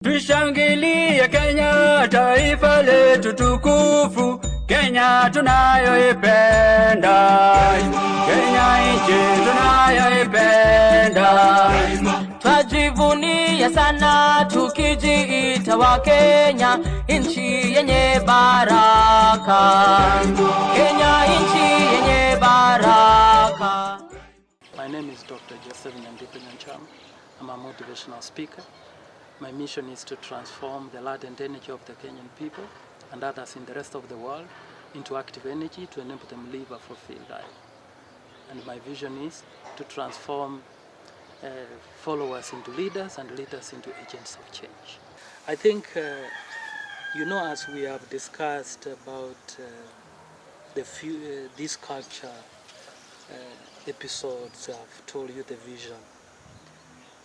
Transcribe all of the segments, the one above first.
Tushangilie Kenya, taifa letu tukufu, Kenya tunayoipenda, Kenya nchi tunayoipenda. Twajivunia sana tukijiita wa Kenya, nchi yenye baraka, Kenya nchi yenye baraka. My name is Dr. Joseph Nyandipe Nyanchama. I'm a motivational speaker. My mission is to transform the latent energy of the Kenyan people and others in the rest of the world into active energy to enable them live a fulfilled life. And my vision is to transform followers into leaders and leaders into agents of change. I think, as we have discussed about this culture episodes, I've told you the vision.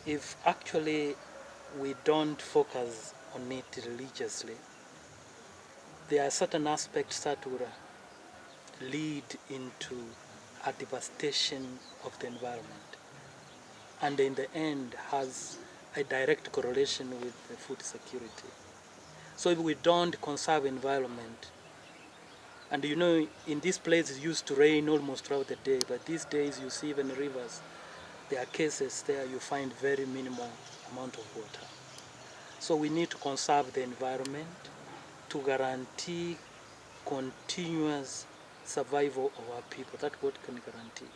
If actually we don't focus on it religiously, there are certain aspects that will lead into a devastation of the environment, and in the end has a direct correlation with the food security. So if we don't conserve environment, and in this place it used to rain almost throughout the day, but these days you see even rivers, there are cases there you find very minimal amount of water. So we need to conserve the environment to guarantee continuous survival of our people. That's what can guarantee.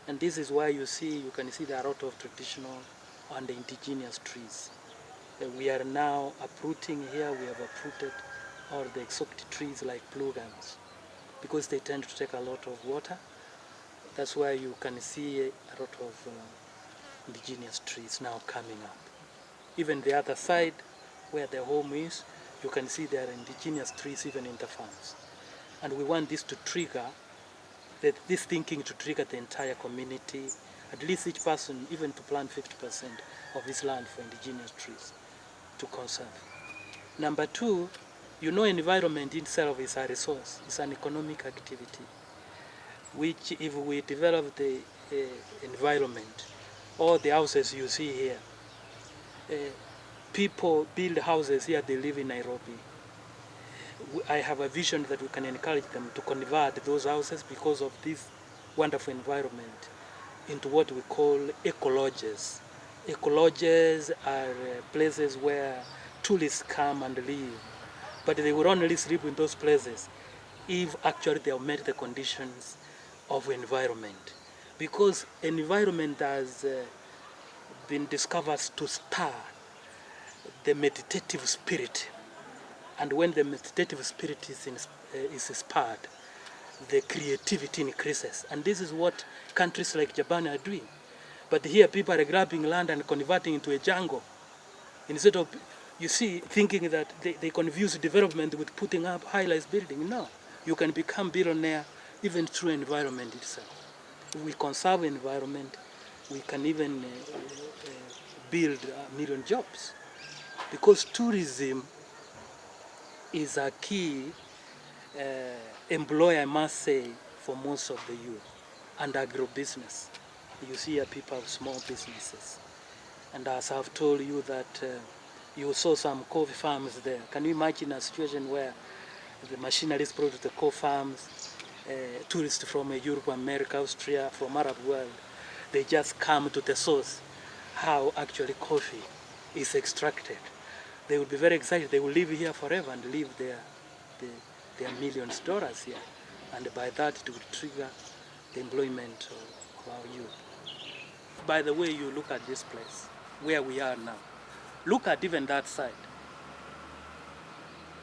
And this is why you can see there are a lot of traditional and indigenous trees. We are now uprooting here, we have uprooted all the exotic trees like blue gums because they tend to take a lot of water. That's why you can see a lot of indigenous trees now coming up. Even the other side where the home is, you can see there are indigenous trees even in the farms. And we want this to trigger, this thinking to trigger the entire community, at least each person even to plant 50% of his land for indigenous trees to conserve. Number two, environment itself is a resource, it's an economic activity, which if we develop the environment, all the houses you see here, people build houses here, they live in Nairobi. I have a vision that we can encourage them to convert those houses because of this wonderful environment into what we call eco-lodges. Eco-lodges are places where tourists come and live, but they will only sleep in those places if actually they have met the conditions of environment. Because environment has been discovered to stir the meditative spirit, and when the meditative spirit is spurred, the creativity increases, and this is what countries like Japan are doing. But here people are grabbing land and converting into a jungle instead of, thinking that they confuse development with putting up high-rise building. No, you can become billionaire even through environment itself. If we conserve environment, we can even build a million jobs, because tourism is a key employer, I must say, for most of the youth, and agribusiness. You see here people have small businesses, and as I've told you that you saw some coffee farms there. Can you imagine a situation where the machinery is brought to the coffee farms, tourists from Europe, America, Austria, from Arab world, they just come to the source, how actually coffee is extracted. They will be very excited. They will live here forever and live their millions of dollars here. And by that, it will trigger the employment of our youth. By the way, you look at this place, where we are now. Look at even that side.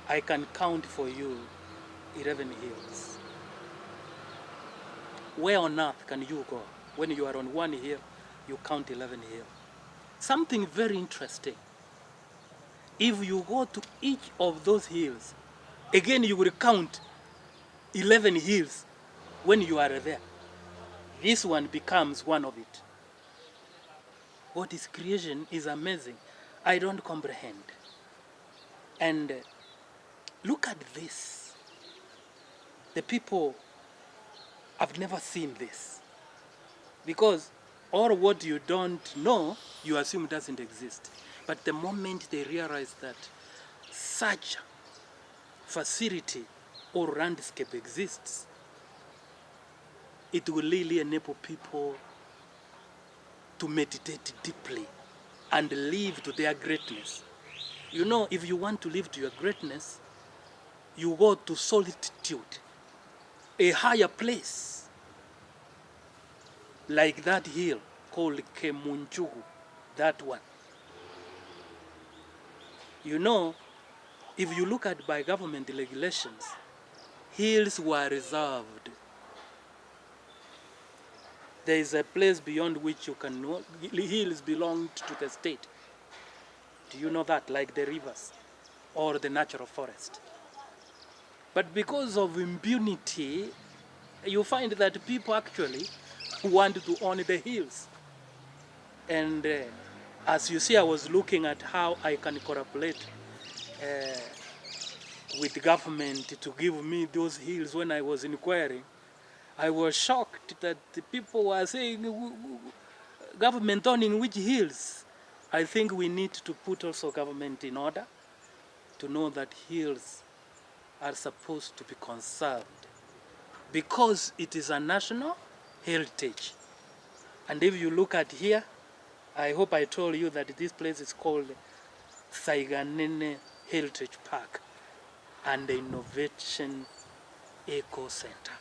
I can count for you 11 hills. Where on earth can you go? When you are on one hill, you count 11 hills. Something very interesting. If you go to each of those hills, again you will count 11 hills when you are there. This one becomes one of it. What is creation is amazing. I don't comprehend. And look at this. The people have never seen this. Because all what you don't know, you assume doesn't exist. But the moment they realize that such facility or landscape exists, it will really enable people to meditate deeply and live to their greatness. You know, if you want to live to your greatness, you go to solitude, a higher place, like that hill called Kemunchugu, that one. You know, if you look at by government regulations, hills were reserved. There is a place beyond which you can know, hills belonged to the state. Do you know that? Like the rivers or the natural forest. But because of impunity, you find that people actually want to own the hills. And as you see, I was looking at how I can cooperate with the government to give me those hills when I was inquiring. I was shocked that the people were saying, government owning which hills? I think we need to put also government in order to know that hills are supposed to be conserved because it is a national heritage. And if you look at here, I hope I told you that this place is called Saiganene Heritage Park and the Innovation Eco Center.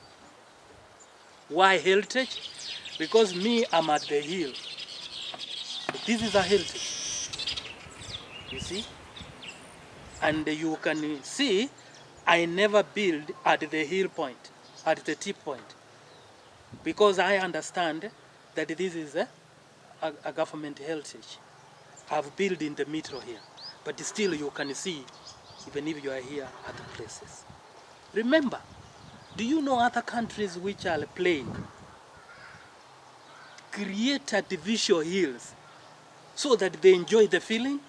Why heritage? Because me, I'm at the hill. This is a heritage, you see? And you can see, I never build at the hill point, at the tip point, because I understand that this is a government heritage. I've built in the middle here, but still you can see, even if you are here, other places. Remember, do you know other countries which are plain create artificial hills so that they enjoy the feeling?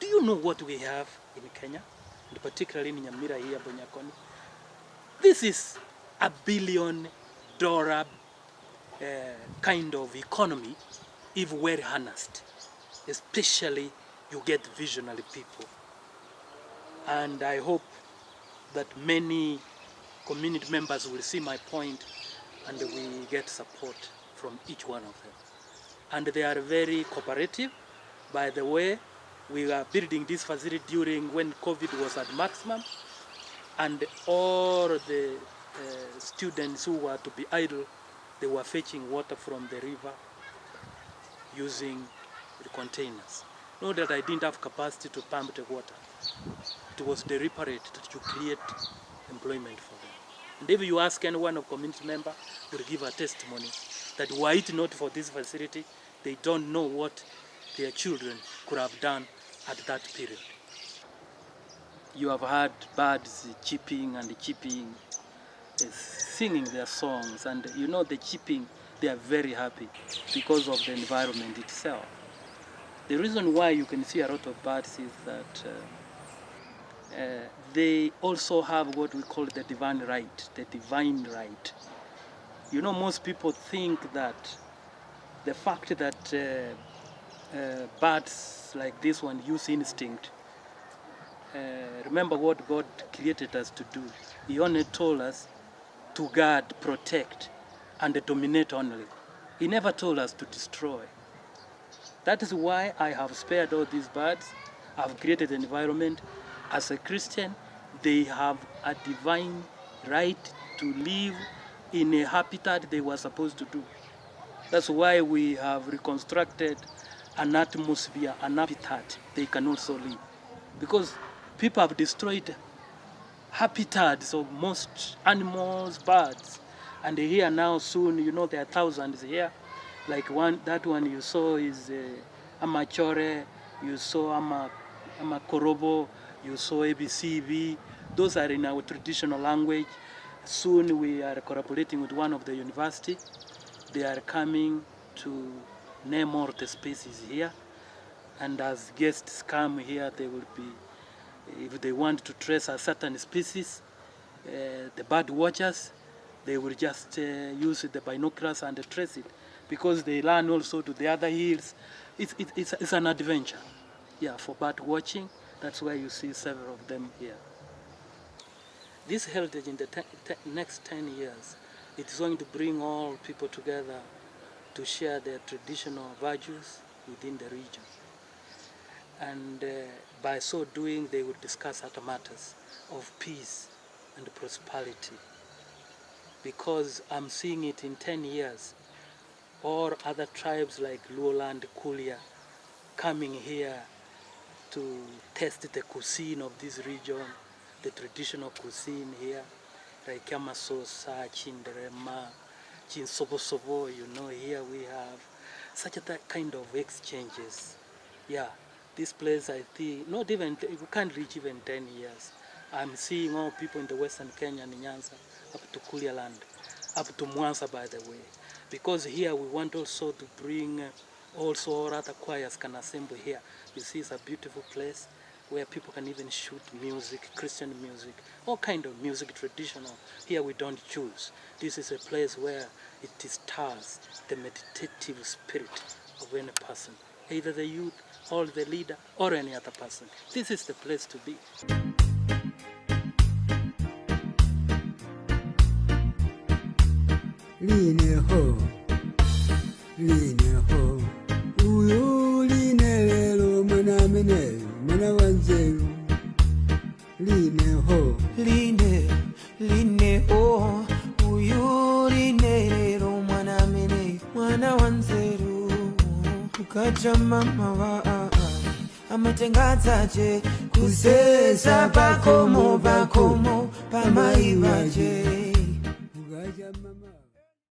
Do you know what we have in Kenya, and particularly in Nyamira here, Bonyakoni? This is $1 billion kind of economy if well harnessed, especially you get visionary people. And I hope that many community members will see my point and we get support from each one of them. And they are very cooperative. By the way, we are building this facility during when COVID was at maximum, and all the students who were to be idle, they were fetching water from the river using the containers. Not that I didn't have capacity to pump the water. It was deliberate to create employment for them. And if you ask any one of community member, will give a testimony that were it not for this facility, they don't know what their children could have done at that period. You have heard birds chirping and chirping, singing their songs, and you know the chirping, they are very happy because of the environment itself. The reason why you can see a lot of birds is that they also have what we call the divine right, the divine right. You know, most people think that the fact that birds like this one use instinct. Remember what God created us to do. He only told us to guard, protect, and dominate only. He never told us to destroy. That is why I have spared all these birds. I've created an environment. As a Christian, they have a divine right to live in a habitat they were supposed to do. That's why we have reconstructed an atmosphere, an habitat they can also live. Because people have destroyed habitats of most animals, birds, and here now soon, you know, there are thousands here. Like that one you saw is Amachore, you saw Amakorobo, you saw ABCB. Those are in our traditional language. Soon we are cooperating with one of the university. They are coming to name all the species here. And as guests come here, they will be, if they want to trace a certain species, the bird watchers, they will just use the binoculars and trace it, because they learn also to the other hills. It's an adventure. for bird watching. That's why you see several of them here. This heritage in the next 10 years, it is going to bring all people together to share their traditional values within the region. And by so doing, they will discuss other matters of peace and prosperity. Because I'm seeing it in 10 years, or other tribes like Luoland, Kulia, coming here to test the cuisine of this region, the traditional cuisine here, like Yamasosa, Chinderema, Chinsobosobo, here we have such a kind of exchanges. This place, I think, not even, we can't reach even 10 years. I'm seeing all people in the Western Kenya, Nyanza, up to Kulia land, up to Mwanza, by the way. Because here we want also to bring also all other choirs can assemble here. You see, it's a beautiful place where people can even shoot music, Christian music, all kind of music, traditional. Here we don't choose. This is a place where it stirs the meditative spirit of any person, either the youth, or the leader, or any other person. This is the place to be. Line ho, uyu line lelo mwana mene, mwana wanzeru. Line ho, uyu line lelo mwana mene, mwana wanzeru. Ukaja mama wa amatengazaje, kusesa bakomo, pamaibaje.